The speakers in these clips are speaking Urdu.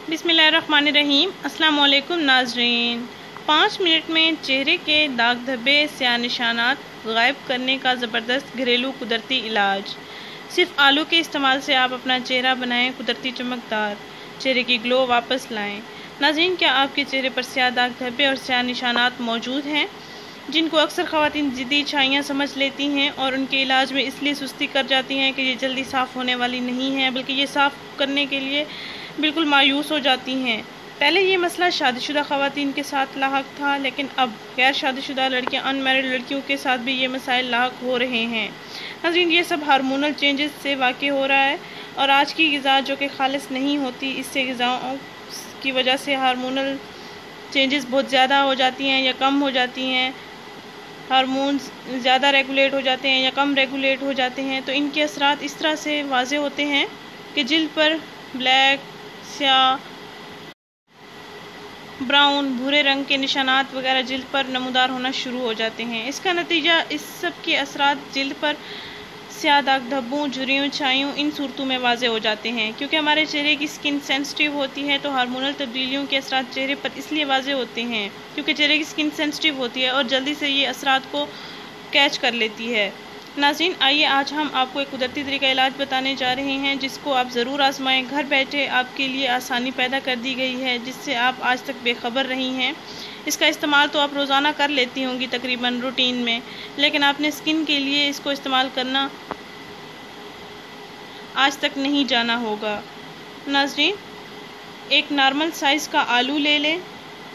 بسم اللہ الرحمن الرحیم۔ السلام علیکم ناظرین۔ 5 منٹ میں چہرے کے داغ دھبے سیاہ نشانات غائب کرنے کا زبردست گھریلو قدرتی علاج۔ صرف آلو کے استعمال سے آپ اپنا چہرہ بنائیں قدرتی چمکدار، چہرے کی گلو واپس لائیں۔ ناظرین، کیا آپ کے چہرے پر سیاہ داغ دھبے اور سیاہ نشانات موجود ہیں جن کو اکثر خواتین ضدی چھائیاں سمجھ لیتی ہیں اور ان کے علاج میں اس لیے سستی کر جاتی ہیں کہ یہ جلدی صاف ہونے والی نہیں ہے، بلکہ یہ صاف کرنے کے لیے بالکل مایوس ہو جاتی ہیں؟ پہلے یہ مسئلہ شادی شدہ خواتین کے ساتھ لاحق تھا، لیکن اب غیر شادی شدہ لڑکیاں ان میرڈ لڑکیوں کے ساتھ بھی یہ مسائل لاحق ہو رہے ہیں۔ ناظرین، یہ سب ہارمونل چینجز سے واقع ہو رہا ہے، اور آج کی غذا جو کہ خالص نہیں ہوتی، اس سے غذاؤں کی وجہ سے ہارمونل چینجز بہت زیادہ ہو جاتی ہیں یا کم ہو جاتی ہیں، ہارمونز زیادہ ریگولیٹ ہو جاتے ہیں یا کم ریگولیٹ ہو جاتے ہیں، تو ان کے اثرات اس طرح سے واضح ہوتے ہیں کہ جلد پر بلیک، سیاہ، براؤن، بھورے رنگ کے نشانات وغیرہ جلد پر نمودار ہونا شروع ہو جاتے ہیں۔ اس کا نتیجہ اس سب کے اثرات جلد پر سیاہ داغ دھبوں، جھریوں، چھائیوں، ان صورتوں میں واضح ہو جاتے ہیں۔ کیونکہ ہمارے چہرے کی سکن سینسٹیو ہوتی ہے، تو ہارمونل تبدیلیوں کے اثرات چہرے پر اس لیے واضح ہوتے ہیں کیونکہ چہرے کی سکن سینسٹیو ہوتی ہے اور جلدی سے یہ اثرات کو کیچ کر لیتی ہے۔ ناظرین، آئیے آج ہم آپ کو ایک قدرتی طریقہ علاج بتانے جا رہے ہیں جس کو آپ ضرور آزمائیں۔ گھر بیٹھے آپ کے لیے آسانی پیدا کر دی گئی ہے جس سے آپ آج تک بے خبر رہی ہیں۔ اس کا استعمال تو آپ روزانہ کر لیتی ہوں گی تقریباً روٹین میں، لیکن آپ نے سکن کے لیے اس کو استعمال کرنا آج تک نہیں جانا ہوگا۔ ناظرین، ایک نارمل سائز کا آلو لے لیں،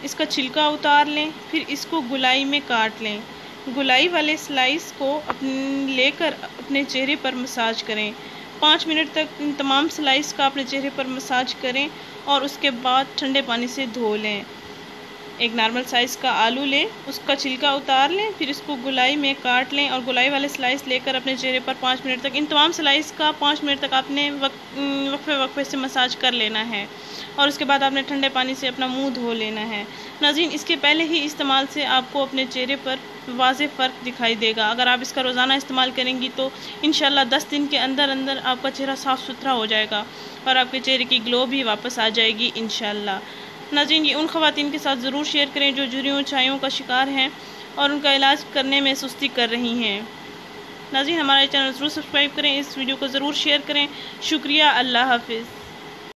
اس کا چھلکا اتار لیں، پھر اس کو گولائی میں کاٹ لیں۔ گولائی والے سلائس کو لے کر اپنے چہرے پر مساج کریں۔ 5 منٹ تک ان تمام سلائس کا اپنے چہرے پر مساج کریں اور اس کے بعد ٹھنڈے پانی سے دھو لیں۔ ایک نارمل سائز کا آلو لیں، اس کا چھلکا اتار لیں، پھر اس کو گولائی میں کاٹ لیں اور گولائی والے سلائس لے کر اپنے چہرے پر 5 منٹ تک ان تمام سلائس کا 5 منٹ تک آپ نے وقفے سے مساج کر لینا ہے، اور اس کے بعد آپ نے ٹھنڈے پانی سے اپنا منہ دھو لینا ہے۔ ناظرین، اس کے پہلے ہی استعمال سے آپ کو اپنے چہرے پر واضح فرق دکھائی دے گا۔ اگر آپ اس کا روزانہ استعمال کریں گی تو انشاءاللہ 10 دن کے اندر آپ کا چہرہ صاف ستھرا ہو جائے گا اور آپ کے چہرے کی گلو بھی واپس آ جائے گی انشاءاللہ۔ ناظرین، یہ ان خواتین کے ساتھ ضرور شیئر کریں جو جھریوں چھائیوں کا شکار ہیں اور ان کا علاج کرنے میں سستی کر رہی ہیں۔ ناظرین، ہمارے چینل ضرور سبسکرائب کریں، اس ویڈیو کو ضرور شیئر کریں۔ شکریہ، اللہ حافظ۔